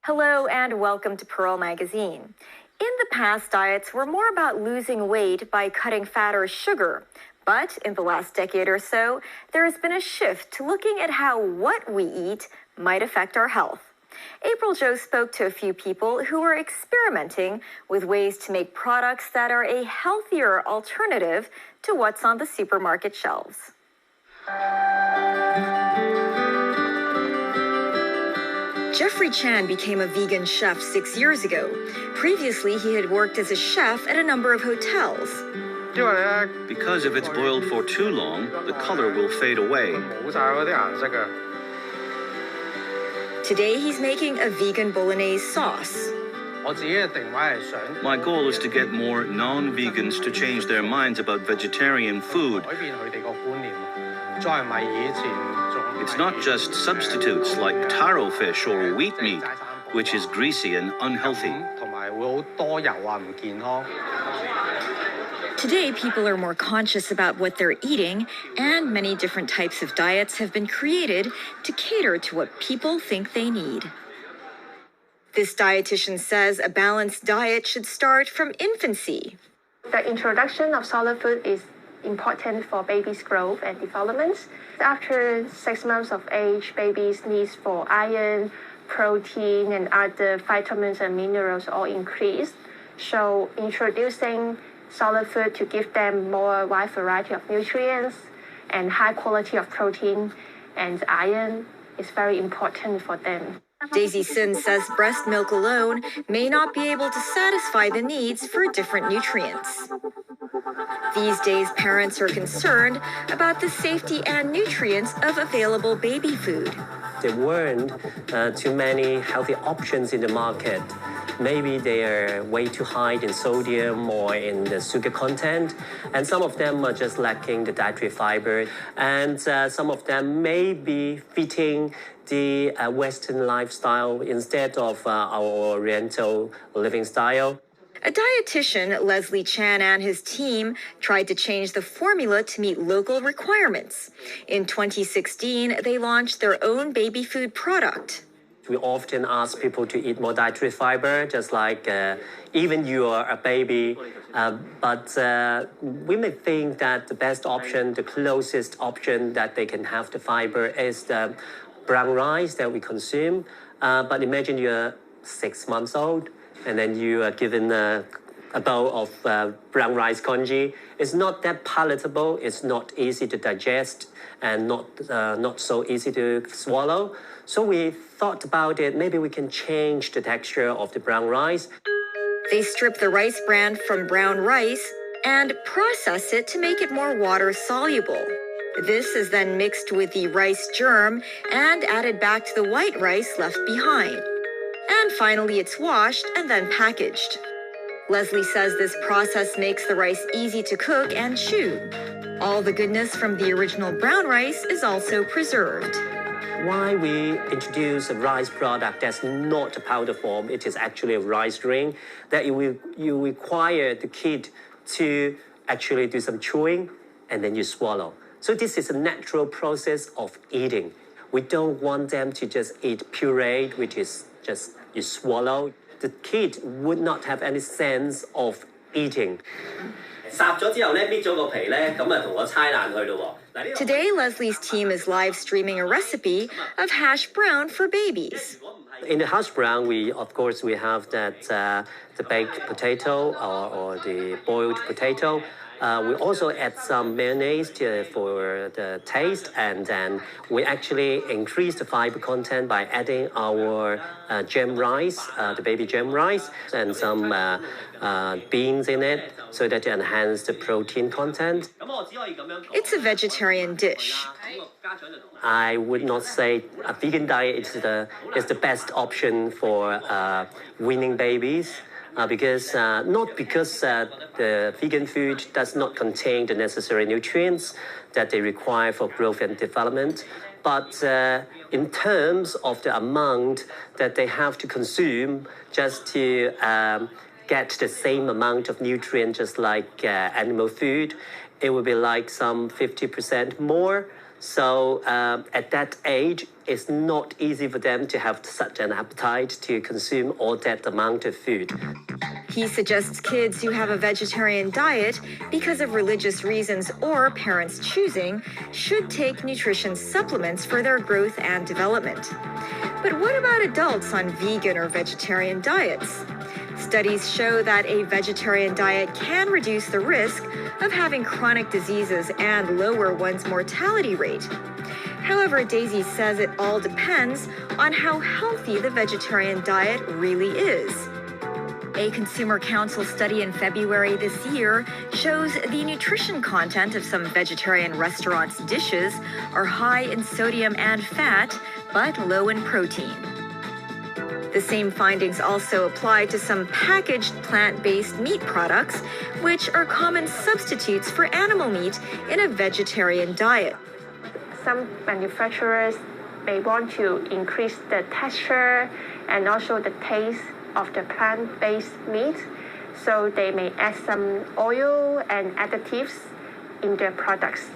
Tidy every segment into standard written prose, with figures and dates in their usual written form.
Hello and welcome to Pearl Magazine. In the past, diets were more about losing weight by cutting fat or sugar. But in the last decade or so, there has been a shift to looking at how what we eat might affect our health. April Jo spoke to a few people who are experimenting with ways to make products that are a healthier alternative to what's on the supermarket shelves. Jeffrey Chan became a vegan chef 6 years ago. Previously, he had worked as a chef at a number of hotels. Because if it's boiled for too long, the color will fade away. Today, he's making a vegan bolognese sauce. My goal is to get more non-vegans to change their minds about vegetarian food. It's not just substitutes like taro fish or wheat meat, which is greasy and unhealthy. Today, people are more conscious about what they're eating, and many different types of diets have been created to cater to what people think they need. This dietitian says a balanced diet should start from infancy. The introduction of solid food is important for babies' growth and development. After 6 months of age, babies' needs for iron, protein, and other vitamins and minerals all increase. So introducing solid food to give them more wide variety of nutrients and high quality of protein and iron is very important for them. Daisy Sin says breast milk alone may not be able to satisfy the needs for different nutrients. These days, parents are concerned about the safety and nutrients of available baby food. There weren't too many healthy options in the market. Maybe they are way too high in sodium or in the sugar content, and some of them are just lacking the dietary fiber, and some of them may be fitting the Western lifestyle instead of our Oriental living style. A dietitian, Leslie Chan, and his team tried to change the formula to meet local requirements. In 2016, they launched their own baby food product. We often ask people to eat more dietary fiber, just like even you are a baby. But we may think that the best option, the closest option that they can have the fiber is the brown rice that we consume. But imagine you're 6 months old and then you are given a bowl of brown rice congee. It's not that palatable, it's not easy to digest, and not so easy to swallow. So we thought about it, maybe we can change the texture of the brown rice. They strip the rice bran from brown rice and process it to make it more water soluble. This is then mixed with the rice germ and added back to the white rice left behind. And finally, it's washed and then packaged. Leslie says this process makes the rice easy to cook and chew. All the goodness from the original brown rice is also preserved. Why we introduce a rice product that's not a powder form, it is actually a rice ring, that you require the kid to actually do some chewing and then you swallow. So this is a natural process of eating. We don't want them to just eat pureed, which is just you swallow. The kid would not have any sense of eating. Today, Leslie's team is live streaming a recipe of hash brown for babies. In the hash brown, we have that the baked potato or the boiled potato. We also add some mayonnaise for the taste, and then we actually increase the fiber content by adding our gem rice, the baby gem rice, and some beans in it so that to enhance the protein content. It's a vegetarian dish. I would not say a vegan diet is the best option for weaning babies. Because the vegan food does not contain the necessary nutrients that they require for growth and development, but in terms of the amount that they have to consume just to get the same amount of nutrients just like animal food, it will be like some 50% more. So at that age, it's not easy for them to have such an appetite to consume all that amount of food. He suggests kids who have a vegetarian diet because of religious reasons or parents choosing should take nutrition supplements for their growth and development. But what about adults on vegan or vegetarian diets? Studies show that a vegetarian diet can reduce the risk of having chronic diseases and lower one's mortality rate. However, Daisy says it all depends on how healthy the vegetarian diet really is. A Consumer Council study in February this year shows the nutrition content of some vegetarian restaurants' dishes are high in sodium and fat, but low in protein. The same findings also apply to some packaged plant-based meat products, which are common substitutes for animal meat in a vegetarian diet. Some manufacturers may want to increase the texture and also the taste of the plant-based meat, so they may add some oil and additives in their products.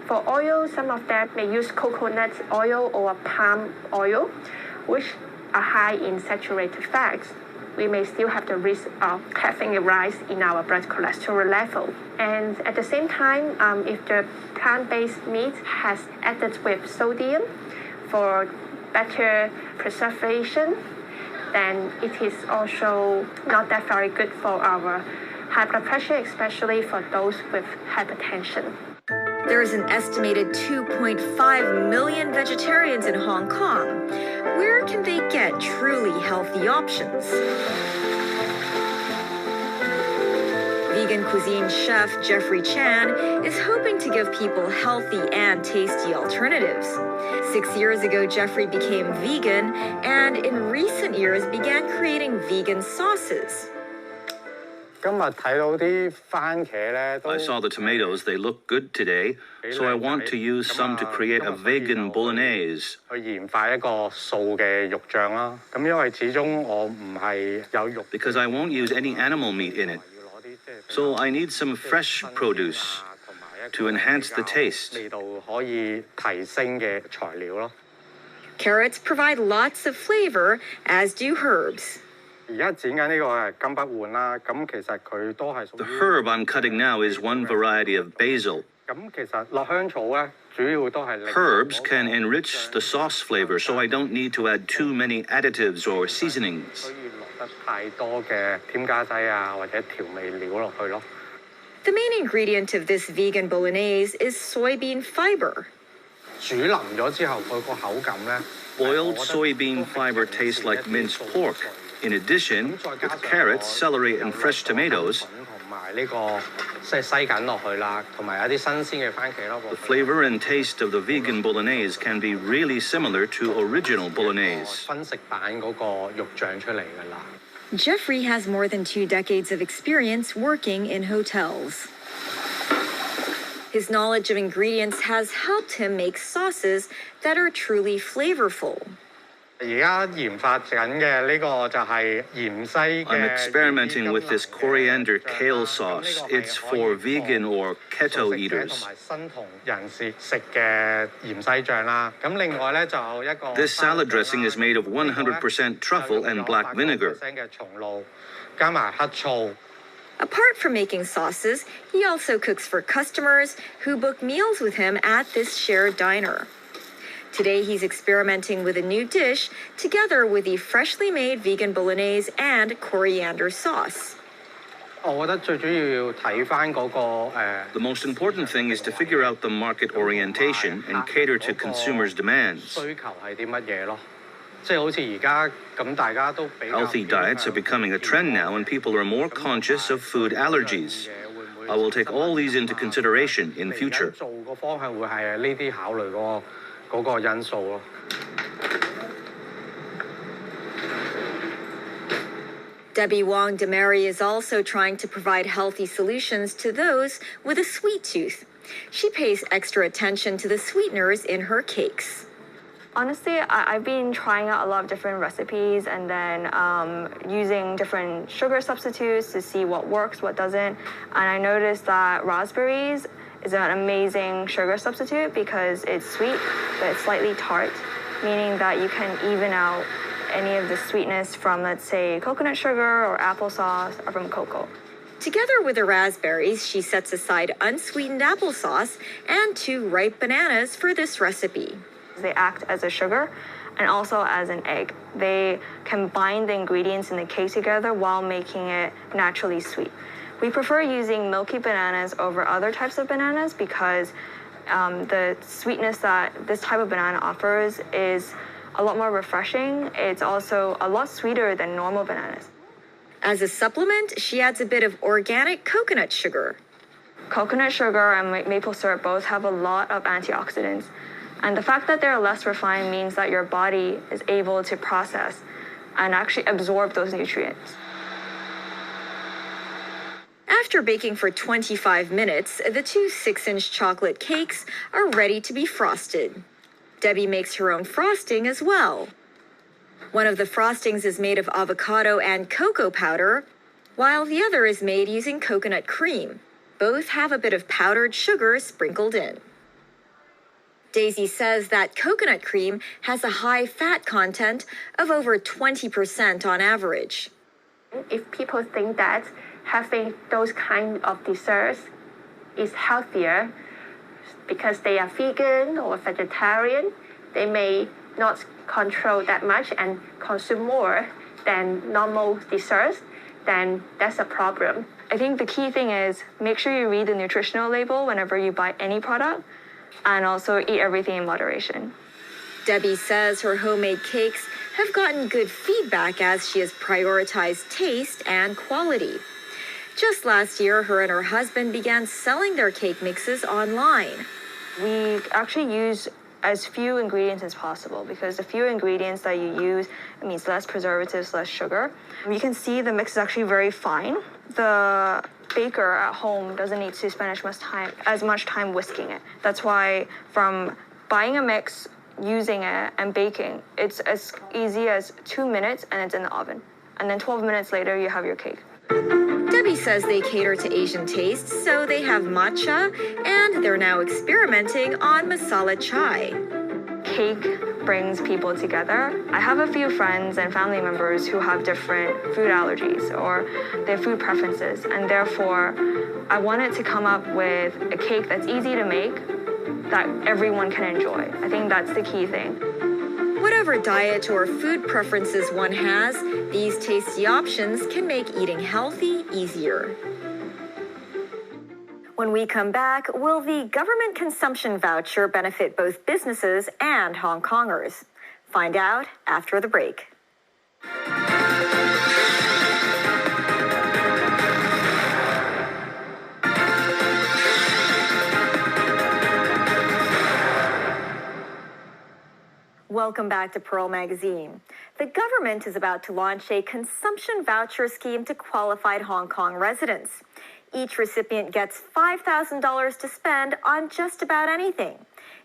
For oil, some of them may use coconut oil or palm oil, which are high in saturated fats. We may still have the risk of having a rise in our blood cholesterol level. And at the same time, if the plant-based meat has added with sodium for better preservation, then it is also not that very good for our high blood pressure, especially for those with hypertension. There is an estimated 2.5 million vegetarians in Hong Kong. Where can they get truly healthy options? Vegan cuisine chef Jeffrey Chan is hoping to give people healthy and tasty alternatives. 6 years ago, Jeffrey became vegan and in recent years began creating vegan sauces. I saw the tomatoes, they look good today, so I want to use some to create a vegan bolognese. Because I won't use any animal meat in it. So I need some fresh produce to enhance the taste. Carrots provide lots of flavor, as do herbs. The herb I'm cutting now is one variety of basil. Herbs can enrich the sauce flavor, so I don't need to add too many additives or seasonings. The main ingredient of this vegan bolognese is soybean fiber. Boiled soybean fiber tastes like minced pork. In addition, with carrots, celery, and fresh tomatoes, the flavor and taste of the vegan bolognese can be really similar to original bolognese. Jeffrey has more than 2 decades of experience working in hotels. His knowledge of ingredients has helped him make sauces that are truly flavorful. I'm experimenting with this coriander kale sauce. It's for vegan or keto eaters. This salad dressing is made of 100% truffle and black vinegar. Apart from making sauces, he also cooks for customers who book meals with him at this shared diner. Today, he's experimenting with a new dish together with the freshly made vegan bolognese and coriander sauce. The most important thing is to figure out the market orientation and cater to consumers' demands. Healthy diets are becoming a trend now, and people are more conscious of food allergies. I will take all these into consideration in future. Debbie Wong DeMary is also trying to provide healthy solutions to those with a sweet tooth. She pays extra attention to the sweeteners in her cakes. Honestly, I've been trying out a lot of different recipes and then using different sugar substitutes to see what works, what doesn't. And I noticed that raspberries is an amazing sugar substitute because it's sweet, but it's slightly tart, meaning that you can even out any of the sweetness from, let's say, coconut sugar or applesauce or from cocoa. Together with the raspberries, she sets aside unsweetened applesauce and 2 ripe bananas for this recipe. They act as a sugar and also as an egg. They combine the ingredients in the cake together while making it naturally sweet. We prefer using milky bananas over other types of bananas because the sweetness that this type of banana offers is a lot more refreshing. It's also a lot sweeter than normal bananas. As a supplement, she adds a bit of organic coconut sugar. Coconut sugar and maple syrup both have a lot of antioxidants. And the fact that they're less refined means that your body is able to process and actually absorb those nutrients. After baking for 25 minutes, the 2 6-inch chocolate cakes are ready to be frosted. Debbie makes her own frosting as well. One of the frostings is made of avocado and cocoa powder, while the other is made using coconut cream. Both have a bit of powdered sugar sprinkled in. Daisy says that coconut cream has a high fat content of over 20% on average. If people think that having those kind of desserts is healthier because they are vegan or vegetarian, they may not control that much and consume more than normal desserts, then that's a problem. I think the key thing is make sure you read the nutritional label whenever you buy any product, and also eat everything in moderation. Debbie says her homemade cakes have gotten good feedback as she has prioritized taste and quality. Just last year, her and her husband began selling their cake mixes online. We actually use as few ingredients as possible because the fewer ingredients that you use, it means less preservatives, less sugar. You can see the mix is actually very fine. The baker at home doesn't need to spend as much time whisking it. That's why from buying a mix, using it, and baking, it's as easy as 2 minutes and it's in the oven. And then 12 minutes later, you have your cake. Debbie says they cater to Asian tastes, so they have matcha, and they're now experimenting on masala chai. Cake brings people together. I have a few friends and family members who have different food allergies or their food preferences, and therefore I wanted to come up with a cake that's easy to make that everyone can enjoy. I think that's the key thing. Whatever diet or food preferences one has, these tasty options can make eating healthy easier. When we come back, will the government consumption voucher benefit both businesses and Hong Kongers? Find out after the break. Welcome back to Pearl Magazine. The government is about to launch a consumption voucher scheme to qualified Hong Kong residents. Each recipient gets $5,000 to spend on just about anything.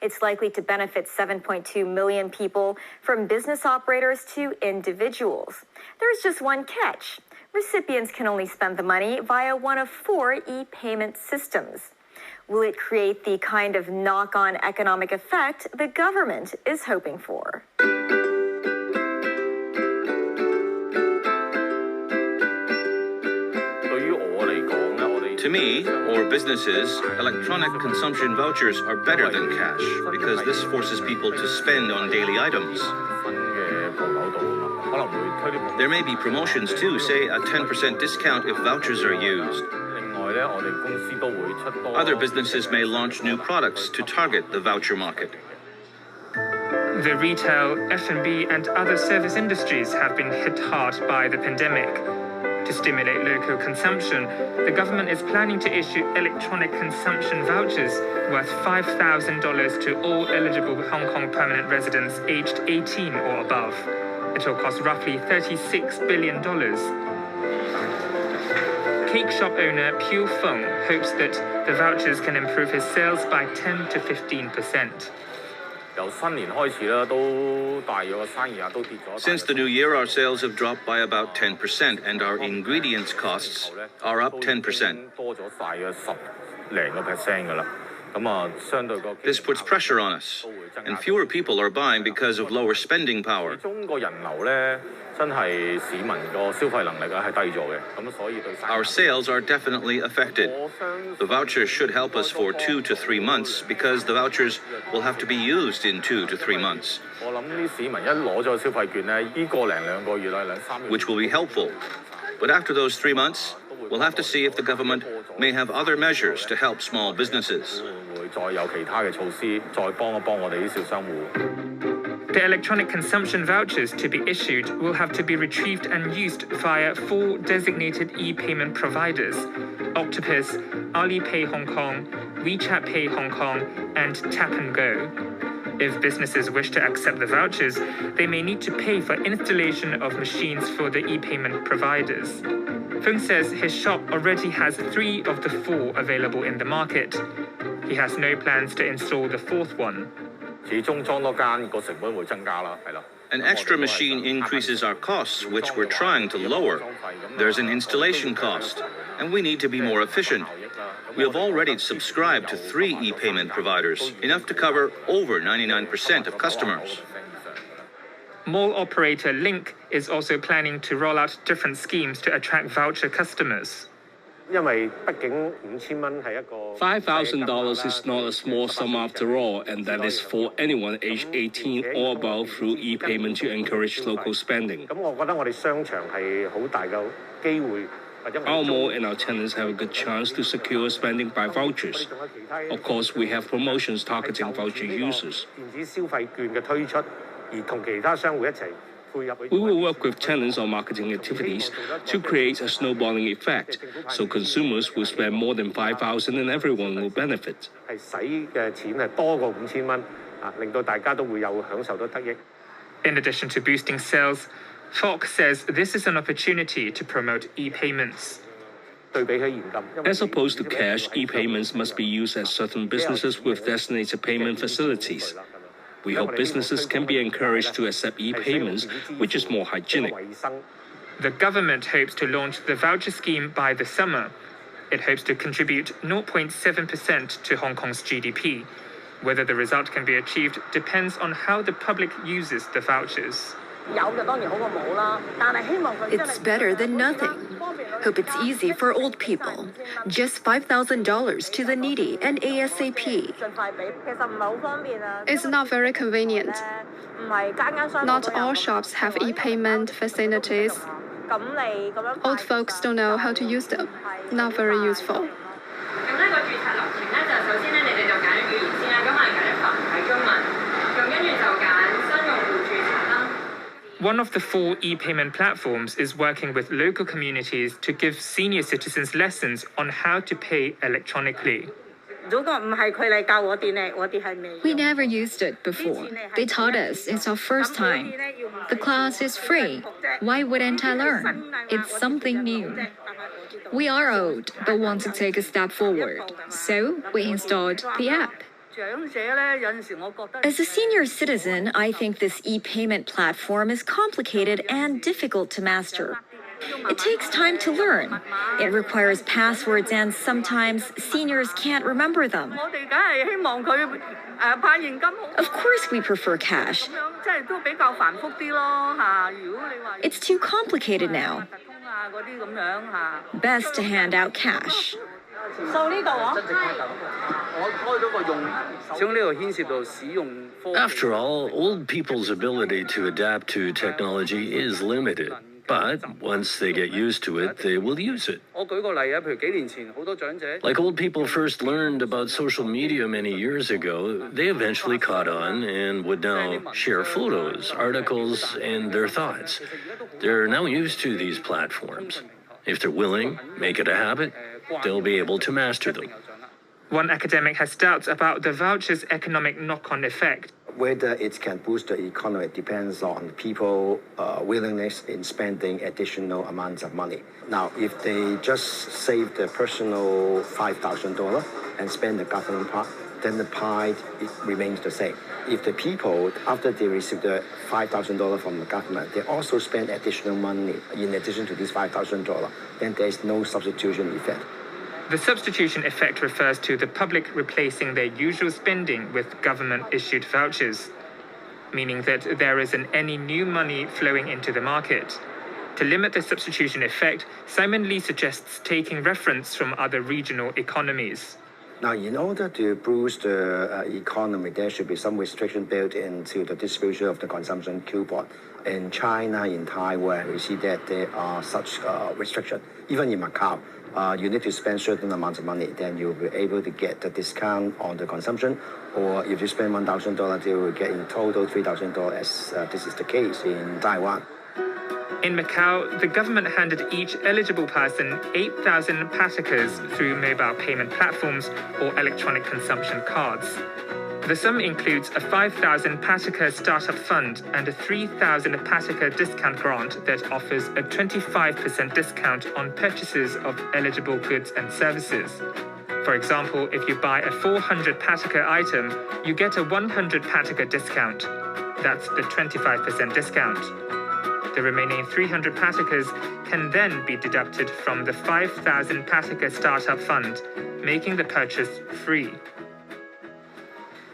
It's likely to benefit 7.2 million people, from business operators to individuals. There's just one catch. Recipients can only spend the money via one of 4 e-payment systems. Will it create the kind of knock-on economic effect the government is hoping for? To me, or businesses, electronic consumption vouchers are better than cash because this forces people to spend on daily items. There may be promotions too, say a 10% discount if vouchers are used. Other businesses may launch new products to target the voucher market. The retail, F&B and other service industries have been hit hard by the pandemic. To stimulate local consumption, the government is planning to issue electronic consumption vouchers worth $5,000 to all eligible Hong Kong permanent residents aged 18 or above. It will cost roughly $36 billion. Cake shop owner Piu Feng hopes that the vouchers can improve his sales by 10 to 15%. Since the new year, our sales have dropped by about 10%, and our ingredients costs are up 10%. This puts pressure on us, and fewer people are buying because of lower spending power. Our sales are definitely affected. The vouchers should help us for 2 to 3 months because the vouchers will have to be used in 2 to 3 months, which will be helpful. But after those 3 months, we'll have to see if the government may have other measures to help small businesses. The electronic consumption vouchers to be issued will have to be retrieved and used via 4 designated e-payment providers: Octopus, Alipay Hong Kong, WeChat Pay Hong Kong, and Tap and Go. If businesses wish to accept the vouchers, they may need to pay for installation of machines for the e-payment providers. Fung says his shop already has 3 of the 4 available in the market. He has no plans to install the 4th one. An extra machine increases our costs, which we're trying to lower. There's an installation cost, and we need to be more efficient. We have already subscribed to 3 e-payment providers, enough to cover over 99% of customers. Mall operator Link is also planning to roll out different schemes to attract voucher customers. $5,000 is not a small sum after all, and that is for anyone aged 18 or above through e-payment to encourage local spending. Our mall and our tenants have a good chance to secure spending by vouchers. Of course, we have promotions targeting voucher users. We will work with tenants on marketing activities to create a snowballing effect, so consumers will spend more than $5,000 and everyone will benefit. In addition to boosting sales, Falk says this is an opportunity to promote e-payments. As opposed to cash, e-payments must be used at certain businesses with designated payment facilities. We hope businesses can be encouraged to accept e-payments, which is more hygienic. The government hopes to launch the voucher scheme by the summer. It hopes to contribute 0.7% to Hong Kong's GDP. Whether the result can be achieved depends on how the public uses the vouchers. It's better than nothing. Hope it's easy for old people. Just $5,000 to the needy and ASAP. It's not very convenient. Not all shops have e-payment facilities. Old folks don't know how to use them. Not very useful. One of the 4 e-payment platforms is working with local communities to give senior citizens lessons on how to pay electronically. We never used it before. They taught us it's our first time. The class is free. Why wouldn't I learn? It's something new. We are old, but want to take a step forward. So we installed the app. As a senior citizen, I think this e-payment platform is complicated and difficult to master. It takes time to learn. It requires passwords and sometimes seniors can't remember them. Of course we prefer cash. It's too complicated now. Best to hand out cash. After all, old people's ability to adapt to technology is limited. But once they get used to it, they will use it. Like old people first learned about social media many years ago, they eventually caught on and would now share photos, articles, and their thoughts. They're now used to these platforms. If they're willing, make it a habit, they'll be able to master them. One academic has doubts about the voucher's economic knock-on effect. Whether it can boost the economy depends on people's willingness in spending additional amounts of money. Now, if they just save their personal $5,000 and spend the government part, then the pie it remains the same. If the people, after they receive the $5,000 from the government, they also spend additional money in addition to this $5,000, then there is no substitution effect. The substitution effect refers to the public replacing their usual spending with government-issued vouchers, meaning that there isn't any new money flowing into the market. To limit the substitution effect, Simon Lee suggests taking reference from other regional economies. Now, in order to boost the economy, there should be some restriction built into the distribution of the consumption coupon. In China, in Taiwan, we see that there are such restrictions. Even in Macau, you need to spend certain amounts of money, then you'll be able to get the discount on the consumption. Or if you spend $1,000, you will get in total $3,000, as this is the case in Taiwan. In Macau, the government handed each eligible person 8,000 paticas through mobile payment platforms or electronic consumption cards. The sum includes a 5,000 patica startup fund and a 3,000 patica discount grant that offers a 25% discount on purchases of eligible goods and services. For example, if you buy a 400 patica item, you get a 100 patica discount. That's the 25% discount. The remaining 300 paticas can then be deducted from the 5,000 patica startup fund, making the purchase free.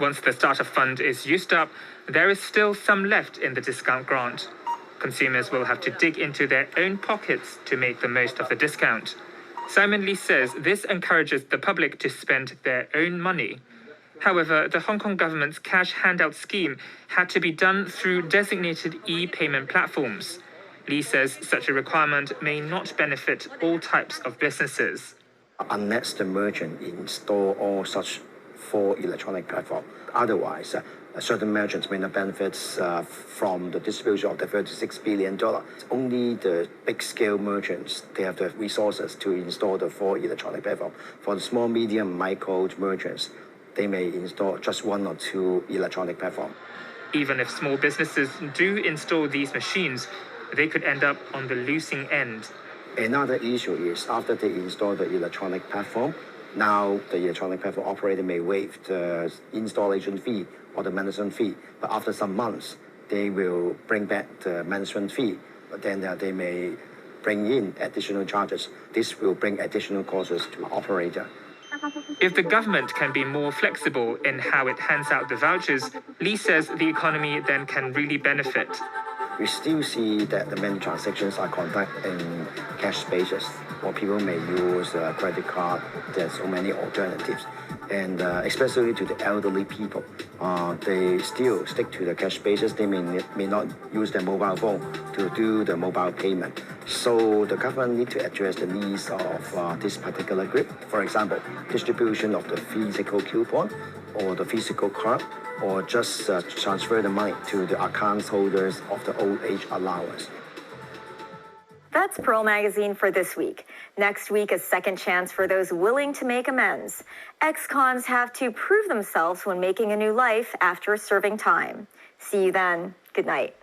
Once the startup fund is used up, there is still some left in the discount grant. Consumers will have to dig into their own pockets to make the most of the discount. Simon Lee says this encourages the public to spend their own money. However, the Hong Kong government's cash handout scheme had to be done through designated e-payment platforms. Lee says such a requirement may not benefit all types of businesses. Unless the merchant install all such 4 electronic platforms. Otherwise, certain merchants may not benefit from the distribution of the $36 billion. Only the big-scale merchants, they have the resources to install the 4 electronic platforms. For the small, medium, micro merchants, they may install just 1 or 2 electronic platforms. Even if small businesses do install these machines, they could end up on the losing end. Another issue is after they install the electronic platform, now the electronic platform operator may waive the installation fee or the management fee, but after some months, they will bring back the management fee, but then they may bring in additional charges. This will bring additional costs to the operator. If the government can be more flexible in how it hands out the vouchers, Lee says the economy then can really benefit. We still see that the many transactions are conducted in cash basis, or people may use a credit card. There's so many alternatives. And especially to the elderly people, they still stick to the cash basis. They may not use their mobile phone to do the mobile payment. So the government need to address the needs of this particular group. For example, distribution of the physical coupon or the physical card, or just transfer the money to the account holders of the old age allowance. That's Pearl Magazine for this week. Next week, a second chance for those willing to make amends. Ex-cons have to prove themselves when making a new life after serving time. See you then. Good night.